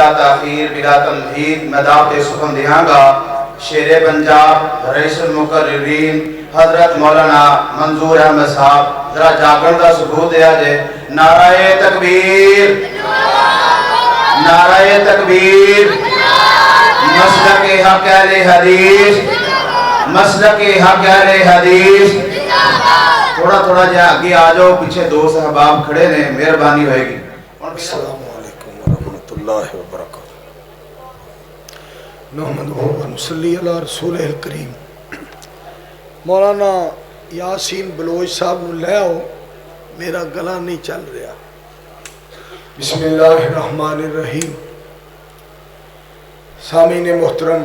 बिला ताखीर बिला तमहीद मैं दावत सुखन दियांगा शेर पंजाब रईसुल मुकर्रिरीन हजरत मौलाना मंजूर अहमद साहब जरा जागरण का सबूत दिया जे। नाराए तकबीर, नाराए तकबीर, मसलक हक अहले हदीस, मसलक हक अहले हदीस। थोड़ा थोड़ा जा आगे आ जाओ, पीछे दोस्त अहबाब खड़े ने, मेहरबानी होगी। अस्सलाम वालेकुम वरहमतुल्लाहि वबरकातुहू। नहमदुहु व नसल्ली अला रसूलिल करीम। मौलाना यासीन बलोच साहब को ले आओ, मेरा गला नहीं चल रहा। बिस्मिल्लाहिर्रहमानिर्रहीम। सामीन मोहतरम,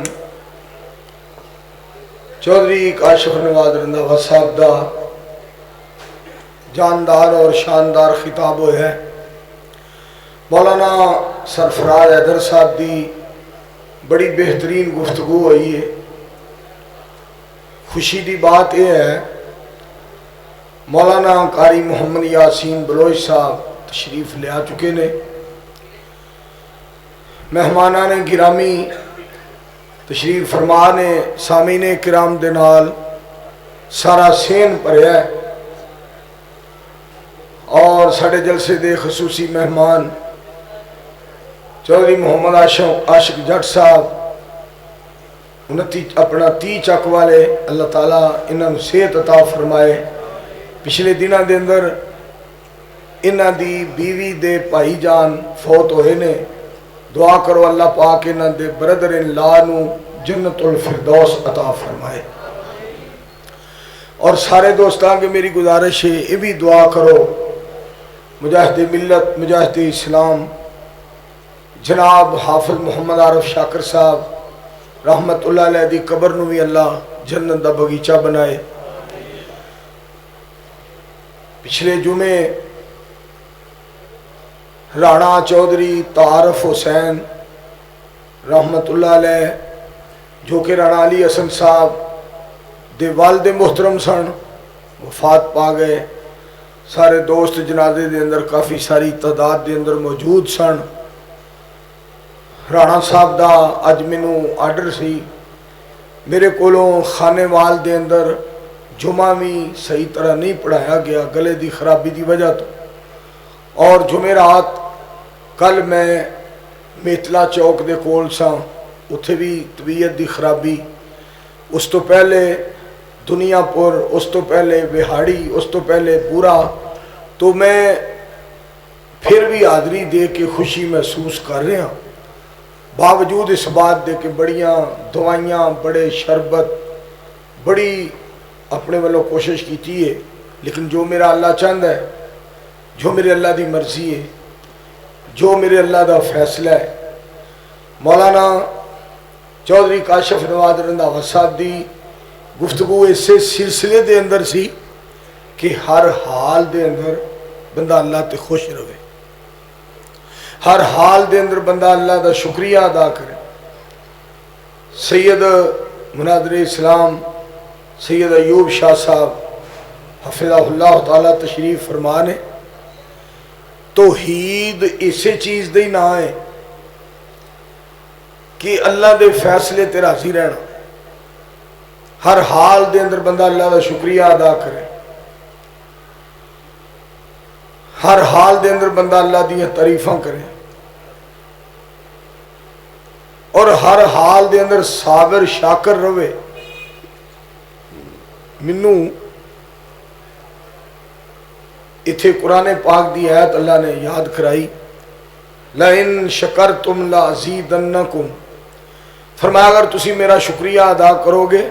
चौधरी काशिफ नवाज रंधावा साहब का जानदार और शानदार खिताब है। मौलाना सरफराज हैदर साहब की बड़ी बेहतरीन गुफ्तगू हुई है। खुशी की बात यह है, मौलाना कारी मोहम्मद यासीन बलोच साहब तशरीफ ले आ चुके ने। मेहमाना ने गिरामी तशरीफ फरमा ने सामीने किराम दे नाल सारा सेन भरिया और साढ़े जलसे दे खसूसी मेहमान चौधरी मोहम्मद आशिक जट साहब 29 अपना 30 चक वाले, अल्लाह ताला इन्हों सेहत अता फरमाए। पिछले दिनों के अंदर इन्हों की बीवी दे भाई जान फौत होए ने। दुआ करो अल्लाह पाक इन्हों के ब्रदर इन ला जन्नतुल फिरदौस अता फरमाए। और सारे दोस्तों के मेरी गुजारिश है, ये भी दुआ करो मुजाहिद मिल्लत मुजाहिद इस्लाम जनाब हाफिज मोहम्मद आरफ शाकर साहब रहमतुल्लाह अलैह दी कबर नूं भी अल्लाह जन्नत दा बगीचा बनाए। पिछले जुमे राणा चौधरी तारफ हुसैन रहमतुल्लाह अलैह जो कि राणा अली हसन साहब दे वालिद मोहतरम सन, वफात पा गए। सारे दोस्त जनाजे के अंदर काफ़ी सारी तादाद के अंदर मौजूद सन। राणा साहब का अज मैनू आर्डर सी, मेरे कोलों खानेवाल के अंदर जुमा भी सही तरह नहीं पढ़ाया गया गले की खराबी की वजह तो। और जुमेरात कल मैं मेतला चौक के कोल सा, उत्थे भी तबीयत की खराबी। उस तो पहले दुनियापुर, उस तो पहले बिहाड़ी, उस तो पहले पूरा। तो मैं फिर भी हाज़री दे के खुशी महसूस कर रहा, बावजूद इस बात दे के बड़ियाँ दवाइयाँ, बड़े शरबत, बड़ी अपने वालों कोशिश की है। लेकिन जो मेरा अल्लाह चाहता है, जो मेरे अल्लाह की मर्जी है, जो मेरे अल्लाह का फैसला है। मौलाना चौधरी काशिफ नवाज रंधावा साहब की गुफ्तगू इस सिलसिले के अंदर सी कि हर हाल के अंदर बंदा अल्लाह ते खुश रहे, हर हाल के अंदर बंदा अल्लाह का शुक्रिया अदा करे। सैयद मुनादिर इस्लाम सैयद अयूब शाह साहब हफिज़हुल्लाह ताला तशरीफ फरमा ने। तौहीद इसे चीज़ का ही ना है कि अल्लाह के फैसले ते राजी रहना, हर हाल के अंदर बंदा अल्लाह का शुक्रिया अदा करे, हर हाल के अंदर बंदा अल्लाह दी तारीफां करे और हर हाल के अंदर साबिर शाकर रहे। मैनू इत्थे कुरान पाक की आयत अल्लाह ने याद कराई, लइन शकर तुम ला अज़ीदन्नकुम। फरमाया अगर तुसी मेरा शुक्रिया अदा करोगे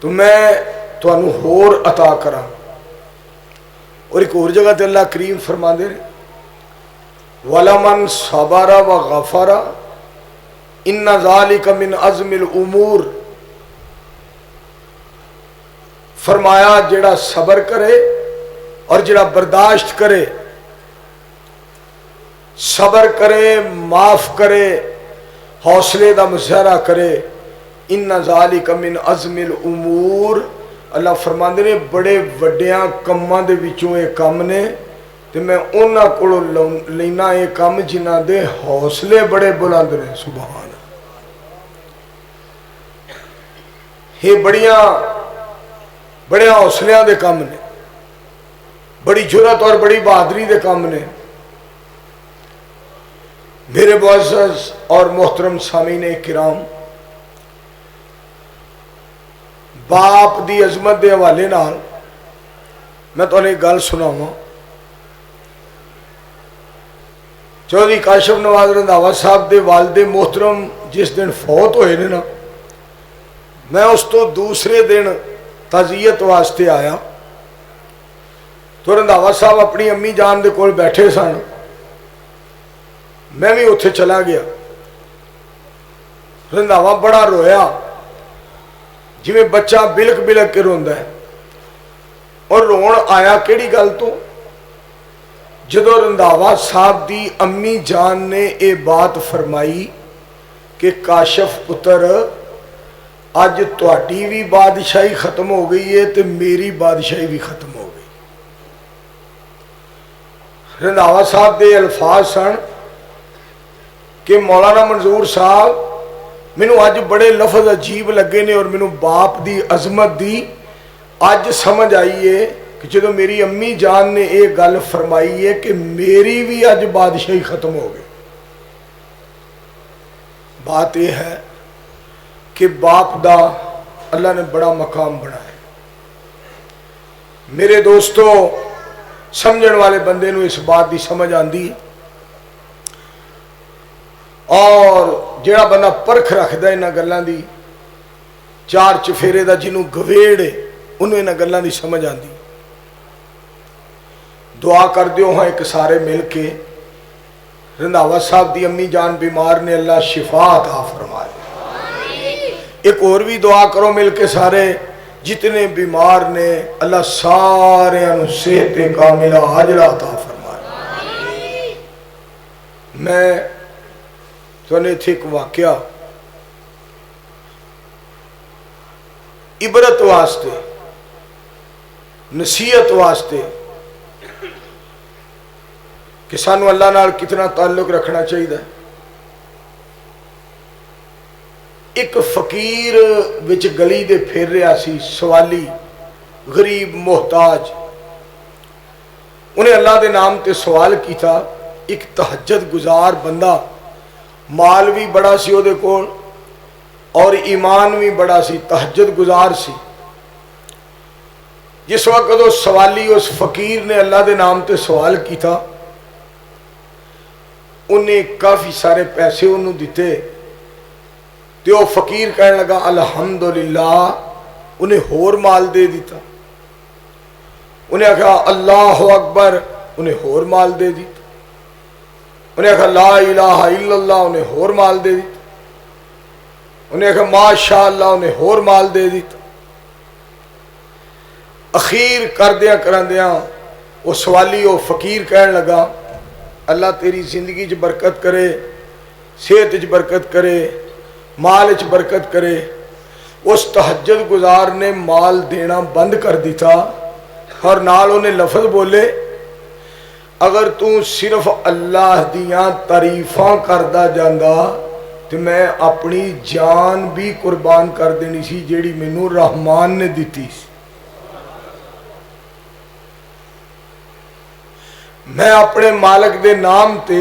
तो मैं तुहानू होर अता करा। और एक और जगह ते अल्लाह करीम फरमाते हैं, वलमन सबरा व गफरा इन्ना ज़ालिका मिन अज़मिल उमूर। फरमाया जेड़ा सबर करे और जेड़ा बर्दाश्त करे, सबर करे, माफ करे, हौसले का मुजाहरा करे, इन्ना ज़ालिका मिन अज़मिल उमूर। अल्लाह फरमाते ने बड़े वड्डियां कम्मां दे विचों ये कम ने तो मैं उन्हां कोलों लेना ये काम जिन्हां दे हौसले बड़े बुलंद ने। सुभान ये बड़े हौसलियां दे काम ने, बड़ी जुरत और बड़ी बहादुरी दे काम ने। मेरे मुअज़्ज़ज़ और मोहतरम सामीने किराम, बाप दी अजमत के हवाले नाल मैं तुहानूं एक गल सुनावां। चौधरी काशिफ नवाज रंधावा साहब के वालिदे मोहतरम जिस दिन फौत होए ने ना, मैं उस तो दूसरे दिन ताज़ियत वास्ते आया तो रंधावा साहब अपनी अम्मी जान दे कोल बैठे सन, मैं भी उत्थे चला गया। रंधावा बड़ा रोया जिवें बच्चा बिलक बिलक के रोंदा है, और रोन आया किहड़ी गल तो, जदों रंधावा साहब दी अम्मी जान ने ये बात फरमाई कि काशिफ पुत्र अज तुहाडी भी बादशाही खत्म हो गई है तो मेरी बादशाही भी खत्म हो गई। रंधावा साहब के अल्फाज सन कि मौलाना मंजूर साहब मैनू अज बड़े लफज अजीब लगे ने, और मैनू बाप की अजमत की अज समझ आई है कि जो मेरी अम्मी जान ने यह गल फरमाई है कि मेरी भी अज बादशाही खत्म हो गई। बात यह है कि बाप दा अल्लाह ने बड़ा मकाम बनाया। मेरे दोस्तों, समझण वाले बंदे नूं इस बात की समझ आती है, और जिहड़ा बंदा परख रखता इन्हां गल्लां दी, चार चफेरे दा जिन्हों गवेड़ है उन्होंने इन्हां गल्लां दी समझ आती। दुआ कर दिओ हाँ एक सारे मिल के, रंधावा साहब दी अम्मी जान बीमार ने, अल्लाह शिफा अता फरमाए। एक और भी दुआ करो मिल के सारे, जितने बीमार ने अल्लाह सारे सेहत कामिला आजला अता फरमाए। मैं तुहानूं इत्थे एक वाकया इबरत वास्ते, नसीहत वास्ते कि सानू अल्लाह नाल कितना ताल्लुक रखना चाहिए। एक फकीर विच गली दे फिर रहा सी, सवाली, गरीब, मोहताज। उन्हें अल्लाह के नाम ते सवाल किया। एक तहज्जुद गुजार बंदा, माल भी बड़ा सी उहदे कोल और ईमान भी बड़ा सी, तहज्जुद गुजार सी। जिस वक्त उस सवाली उस फकीर ने अल्लाह के नाम ते सवाल किया, उन्हें काफ़ी सारे पैसे उन्होंने दिते, तो वह फकीर कहने लगा अल्हम्दुलिल्लाह, उन्हें होर माल दे दिता। उन्हें आखा अल्लाह अकबर, उन्हें होर माल दे दिता। उन्हें आखा ला इलाहा इल्लल्लाह, उन्हें होर माल दे दिता। उन्हें आखा माशा अल्लाह, उन्हें होर माल दे दिता। अखीर करदियां करदियां वो सवाली वो फकीर कहने लगा अल्लाह तेरी जिंदगी च बरकत करे, सेहत च बरकत करे, माल च बरकत करे। उस तहज्जुद गुजार ने माल देना बंद कर दिता और नाल उन्हें लफज बोले, अगर तू सिर्फ अल्लाह दियां तारीफां करदा जांदा तो मैं अपनी जान भी कुर्बान कर देनी सी जेड़ी मैनू रहमान ने दी। मैं अपने मालक दे नाम ते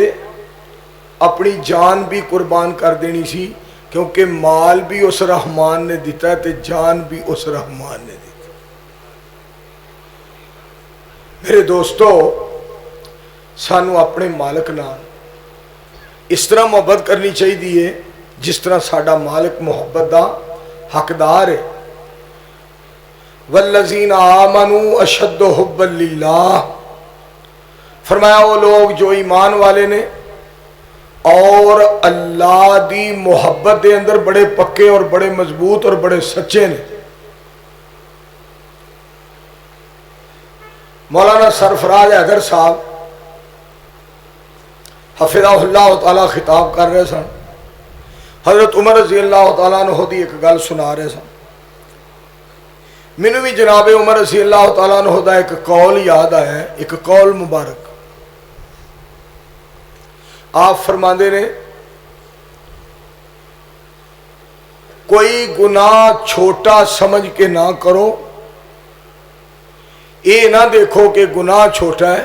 अपनी जान भी कुर्बान कर देनी सी, क्योंकि माल भी उस रहमान ने दिता ते जान भी उस रहमान ने दी। मेरे दोस्तों, सानू अपने मालक नाल इस तरह मोहब्बत करनी चाहिए है जिस तरह साडा मालिक मोहब्बत का हकदार है। वल्लज़ीना आमनू अशद्दु हुब्बन लिल्लाह, फरमाया वो लोग जो ईमान वाले ने और अल्लाह दी मोहब्बत के अंदर बड़े पक्के और बड़े मजबूत और बड़े सच्चे ने। मौलाना सरफराज हैदर साहब हफिज़हुल्लाह ताला खिताब कर रहे सन। हजरत उमर रज़ी अल्लाह ताला अन्हु दी एक गल सुना रहे सन। मैनू भी जनाबे उमर रज़ी अल्लाह ताला अन्हु दा एक कौल याद आया, एक कौल मुबारक। आप फरमाते ने कोई गुनाह छोटा समझ के ना करो, ये ना देखो कि गुनाह छोटा है,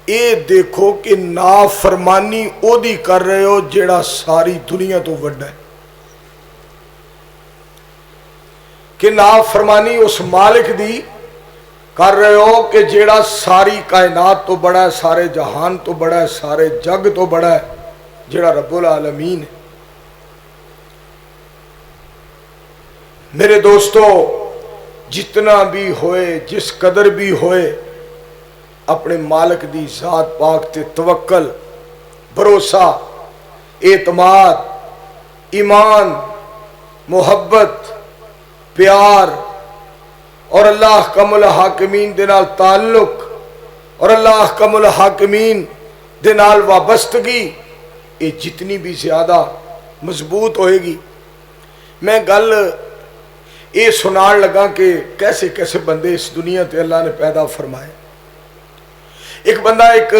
ये देखो कि नाफरमानी ओदी कर रहे हो जेड़ा सारी दुनिया तो वड्डा है, कि नाफरमानी उस मालिक दी कर रहे हो कि जेड़ा सारी कायनात तो बड़ा है, सारे जहान तो बड़ा है, सारे जग तो बड़ा है, जेड़ा रब्बुल आलमीन है। मेरे दोस्तों, जितना भी होए, जिस कदर भी होए, अपने मालिक दी जात पाक ते तवक्कल, भरोसा, एतमाद, ईमान, मोहब्बत, प्यार और अल्लाह कमुल हाकिमीन दे नाल ताल्लुक और अल्लाह कमुल हाकिमीन दे नाल वाबस्तगी, ये जितनी भी ज़्यादा मजबूत होएगी। मैं गल ये सुनान लगा कि कैसे कैसे बंदे इस दुनिया ते अल्लाह ने पैदा फरमाए। एक बंदा एक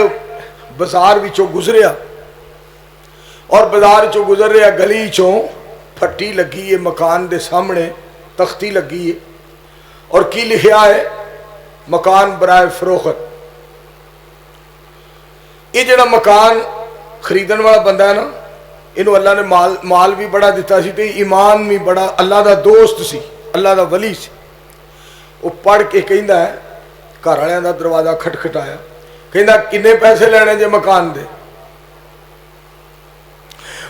बाजार विचों गुजरिया और बाजार चो गुजर रहा, गली चों फट्टी लगी है, मकान दे सामने तख्ती लगी है और की लिखा है, मकान बराए फरोख्त। ये जड़ा मकान खरीदन वाला बंदा है ना, इनू अल्लाह ने माल भी बड़ा दिता सी ते ईमान भी बड़ा, अल्लाह दा दोस्त सी, अल्लाह दा वली सी। वो पढ़ के कहंदा है, घर वालियां दा दरवाजा खटखटाया, कहंदा किन्ने पैसे लेने जे मकान दे?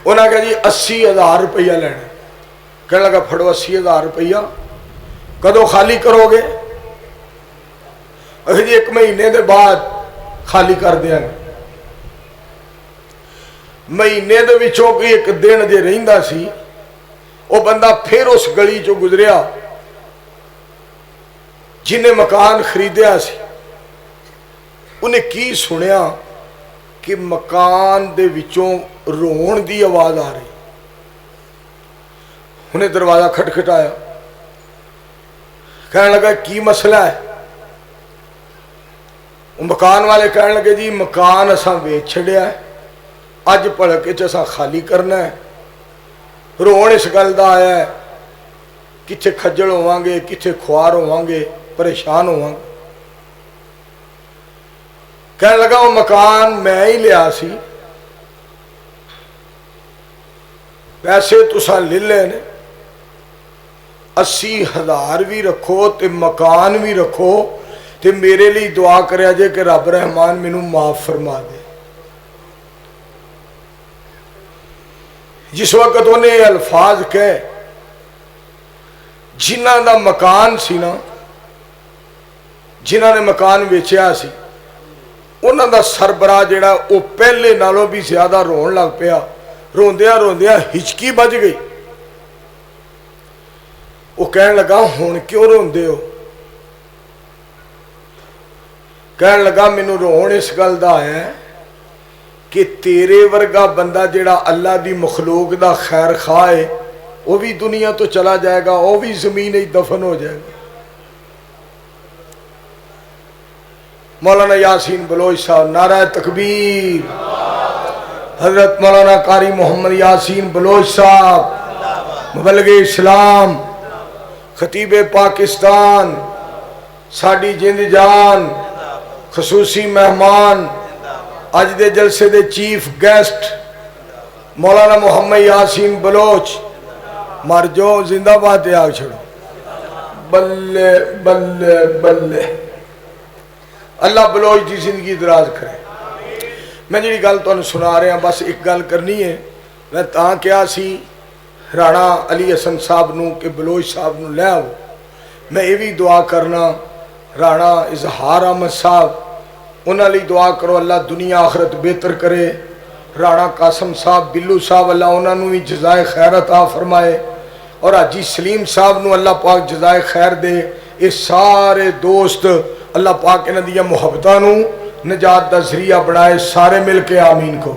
उन्हें कहा जी 80,000 रुपया लेना। कहने लगा फड़ो 80,000 रुपया, कदों खाली करोगे? अरे जी 1 महीने के बाद खाली कर देंगे। महीने दे विचों कोई एक दिन जे रहिंदा सी, वो बंदा फिर उस गली चो गुजरिया जिन्हें मकान खरीदया सी। उन्हें की सुनिया कि मकान दे विचों रोण दी आवाज आ रही। उन्हें दरवाजा खटखटाया, कहने लगा की मसला है? मकान वाले कहने लगे जी मकान असा वेच छड़िया है, अज भड़के च असा खाली करना है। रोण इस गल दा आया है, किथे खज्जल होवांगे, किथे खुआर होवांगे, परेशान होवांगे। कहने लगा वो मकान मैं ही लिया सी, पैसे तुसा ले लेने, 80,000 भी रखो ते मकान भी रखो ते मेरे लिए दुआ करे जे कि रब रहमान मैनू माफ फरमा दे। जिस वक्त उन्हें अल्फाज कहे, जिन्हां दा मकान सी ना, जिन्हां ने मकान वेचिया सी, उन्हां दा सरबराह जिहड़ा वो पहले नालों भी ज्यादा रोन लग पिया। रोंदिया रोंदिया हिचकी बज गई। वो कहने लगा हुण क्यों रोंदे हो? कहने लगा मैनू रोन इस गल दा है कि तेरे वर्गा बंदा जिहड़ा अल्लाह दी मखलूक दा खैर खा है, वो भी दुनिया तो चला जाएगा, वो भी जमीन ही दफन हो जाएगा। मौलाना यासीन बलोच साहब, नारा तकबीर। हजरत मौलाना कारी मोहम्मद यासीन बलोच साहब, मुबल्लिग इस्लाम, खतीब पाकिस्तान, साडी जिंद जान, खसूसी मेहमान, अज दे जलसे दे चीफ गेस्ट मौलाना मोहम्मद यासीन बलोच, मर जाओ जिंदाबाद आग छड़ो। बल्ले बल्ले बल्ले, अल्लाह बलोच की जिंदगी दराज करे। मैं जी गल तुहानू सुना रहा, बस एक गल करनी है। मैं तां कहा सी राणा अली हसन साहब नूं कि बलोच साहब नूं लै आओ। मैं ये भी दुआ करना राणा इजहार अहमद साहब, उन्हां लई दुआ करो अल्लाह दुनिया आखरत बेहतर करे। राणा कासम साहब, बिल्लू साहब, अल्लाह उन्होंने भी जजाए खैर अता फरमाए। और हाजी सलीम साहब नूं अल्लाह पाक जजाए खैर दे। ये सारे दोस्त अल्लाह पाक इन्हां दियां मुहब्बतां नूं निजात दा जरिया बनाए। सारे मिल के आमीन को।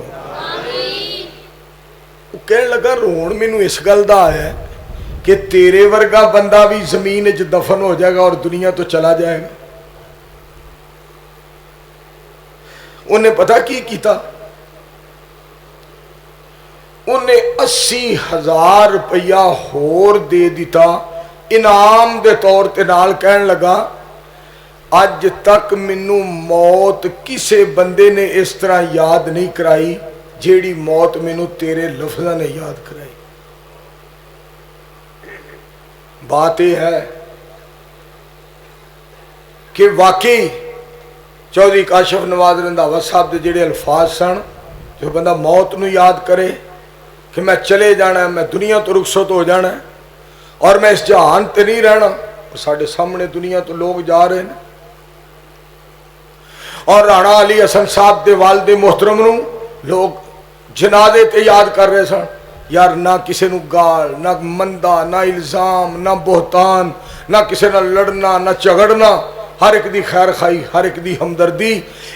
कहने लगा रोन मैनू इस गल दा है कि तेरे वर्गा बंदा भी जमीन च दफन हो जाएगा और दुनिया तो चला जाएगा। उन्हें पता की कीता? उन्हें 80,000 रुपया होर दे दिता इनाम दे तौर ते, नाल कहन लगा अज तक मैनू मौत किसी बंदे ने इस तरह याद नहीं कराई जेड़ी मौत मैनू तेरे लफ्ज़ां ने याद कराई। बात यह है कि वाकई चौधरी काशिफ नवाज रंधावा साहब के जेड़े अल्फाज सन, जो बंदा मौत नू याद करे कि मैं चले जाना, मैं दुनिया तो रुखसत हो जाना और मैं इस जहान ते नहीं रहना, साढ़े सामने दुनिया तो लोग जा रहे हैं। और राणा अली हसन साहब के वालदे मोहतरम नू लोग जनाजे ते याद कर रहे सन। यार ना किसी नू गाल, ना मंदा, ना इल्जाम, ना बोहतान, ना किसी नाल लड़ना, ना झगड़ना, हर एक दी खैर खाई, हर एक दी हमदर्दी।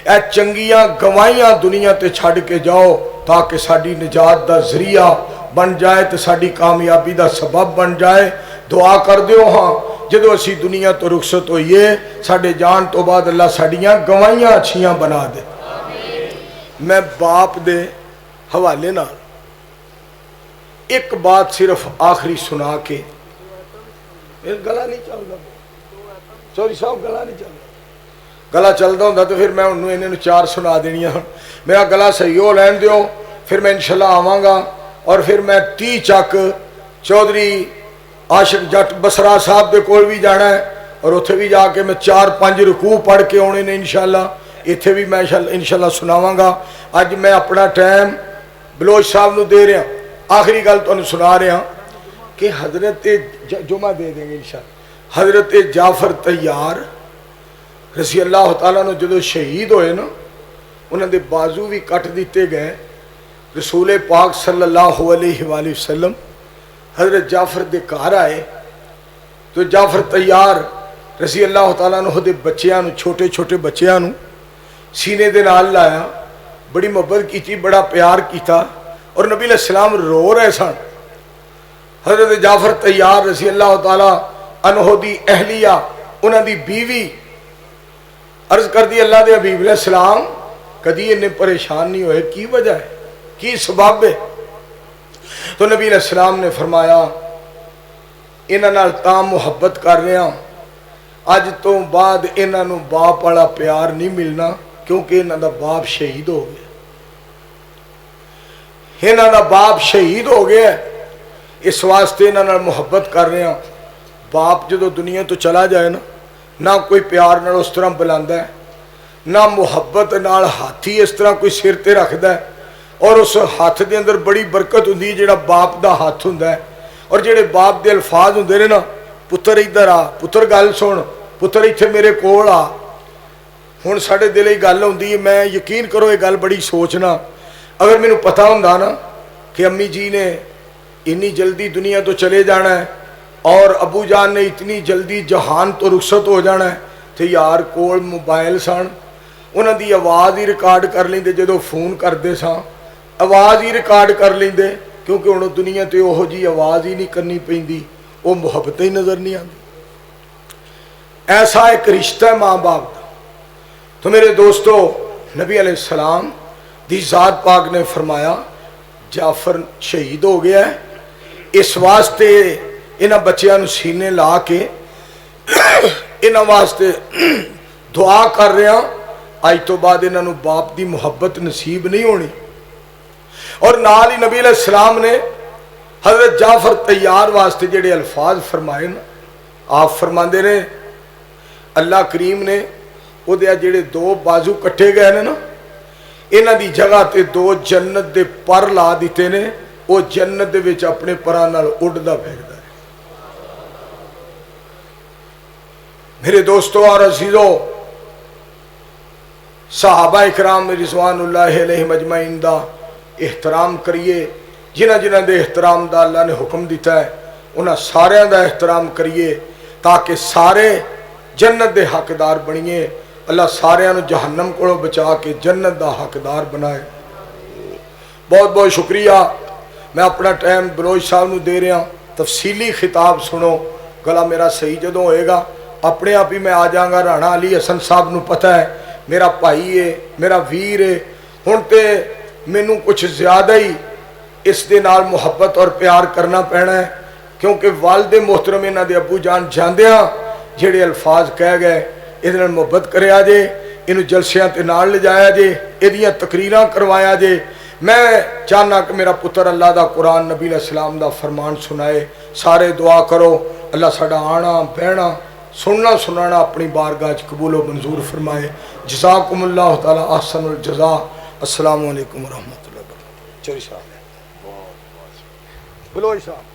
ए चंगियां गवाइयां दुनिया ते छड़ के जाओ ताकि साडी निजात दा जरिया बन जाए तो साडी कामयाबी दा सबब बन जाए। दुआ कर दियो हाँ जदों असी दुनिया तो रुखसत होइए साडे जान तो बाद अल्लाह साडियां गवाइयां अच्छियां बना दे। मैं बाप दे हवाले नाल एक बात सिर्फ आखिरी सुना के, गला नहीं चलता चौधरी साहब, गला नहीं चलता। गला चलता होंदा तो फिर मैं उन्होंने इन्होंने 4 सुना देनियां। मेरा गला सही हो लैन दियो, फिर मैं इंशाल्लाह आवांगा और फिर मैं 30 चक चौधरी आशिक जट बसरा साहब के कोल भी जाना है और उत्थे भी जाके मैं 4-5 रुकू पढ़ के आने ने इंशाल्लाह। इत्थे भी मैं इंशाल्लाह सुनावांगा। अज मैं अपना टाइम बलोच साहब नू दे रहा। आखिरी गल तुहानू सुना रहा कि हजरत जुमा दे देंगे इंशाल्लाह। हजरत जाफर तैयार रसी अल्लाह तआला नू जो शहीद होए ना, उन्होंने बाजू भी कट दिते गए। रसूल पाक सल्लल्लाहु अलैहि वसल्लम हजरत जाफर दे घर आए तो जाफर तैयार रसी अल्लाह तआला नू उहदे बच्चियां नू, छोटे छोटे बच्चियां नू सीने दे नाल लाया, बड़ी मुहब्बत की, बड़ा प्यार किया और नबी अलैहिस्सलाम रो रहे सन। हजरत जाफर तैयार रसी अल्लाह तआला अनहो दी अहलिया, उन्हां दी बीवी अर्ज कर दी अल्लाह दे हबीब अलैहिस्सलाम कदी इन्ने परेशान नहीं होए, की वजह है, की सबब है? तो नबी अलैहिस्सलाम ने फरमाया इन्हां नाल तां मुहब्बत कर रहा, अज तो बाद इन्हां नू बाप वाला प्यार नहीं मिलना क्योंकि इन्हां दा बाप शहीद हो गया। इन्हां दा बाप शहीद हो गया, इस वास्ते इन्हां नाल मुहब्बत कर रहा। बाप जो दुनिया तो चला जाए ना, ना कोई प्यार नाल उस तरह बुलांदा है, ना मुहब्बत नाल हाथी इस तरह कोई सिर ते रखदा है। और उस हाथ के अंदर बड़ी बरकत हुंदी है जिहड़ा बाप दा हाथ हुंदा है। और जिहड़े बाप दे अल्फाज हुंदे ने ना, पुत्र इधर आ, पुत्र गल सुन, पुत्र इत्थे मेरे कोल आ। हुण साडे दिल च गल हुंदी है, मैं यकीन करो ये गल बड़ी सोचना, अगर मैनूं पता हुंदा ना कि अम्मी जी ने इन्नी जल्दी दुनिया तो चले जाना है और अबू जान ने इतनी जल्दी जहान तो रुखसत हो जाना है, तो यार कोल मोबाइल सन, उन्हां दी आवाज़ ही रिकॉर्ड कर लेंदे। जदों फोन करते सां आवाज़ ही रिकॉर्ड कर लेंदे, क्योंकि हुण दुनिया ते ओहो जी आवाज़ ही नहीं करनी पैंदी, वो मुहब्बत ही नज़र नहीं आती। ऐसा एक रिश्ता है माँ बाप का। तो मेरे दोस्तों, नबी अलैहिस्सलाम दी ज़ात पाक ने फरमाया जाफर शहीद हो गया है, इस वास्ते इन्हां बच्चियां नूं सीने ला के इन्हां वास्ते दुआ कर रहा, अज तो बाद इन्हां नूं बाप की मुहब्बत नसीब नहीं होनी। और नाल ही नबी अलैहिस्सलाम ने हजरत जाफर तैयार वास्ते जेड़े अल्फाज फरमाए ना, आप फरमाते ने अल्लाह करीम ने उहदे जेड़े 2 बाजू कट्टे गए ने ना, इन्हां दी जगह ते 2 जन्नत दे पर ला दिते ने, वो जन्नत दे विच अपने परां नाल उड़दा फिरदा है। मेरे दोस्तों और अजीजों, सहाबा इकराम रिज़वानुल्लाहि अलैहिम अजमईन दा एहतराम करिए। जिन्हां जिन्हां दे एहतराम दा अल्लाह ने हुक्म दिता है उन्हां सारियां दा एहतराम करिए ताकि सारे जन्नत दे हकदार बनिए। अल्लाह सारियां नूं जहन्नम कोलों बचा के जन्नत दा हकदार बनाए। बहुत बहुत शुक्रिया। मैं अपना टाइम बलोच साहब नूं दे रहा। तफसीली खिताब सुनो, गला मेरा सही जदों होएगा अपने आप ही मैं आ जाऊँगा। राणा अली हसन साहब नूं पता है मेरा भाई है, मेरा वीर है। हुण ते मैनू कुछ ज़्यादा ही इस दे नाल मुहब्बत और प्यार करना पैना है, क्योंकि वालदे मोहतरम इन्हां दे अबू जान जांदियां जेड़े अल्फाज कह गए इहदे नाल मुहब्बत करिया जे, इनू जलसियां ते नाल ले जाया जे, इहदियां तकरीरां करवाया जे। मैं चाहना कि मेरा पुत्र अल्लाह दा कुरान नबी अलैहिस्सलाम दा फरमान सुनाए। सारे दुआ करो अल्लाह साडा आना बहना सुनना सुनाना अपनी बारगाह च कबूल व मंजूर फरमाए। जज़ाकुमुल्लाह तआला अहसनुल जज़ा। अस्सलामु अलैकुम व रहमतुल्लाहि व बरकातुहू। चौधरी साहब बोलो साहब।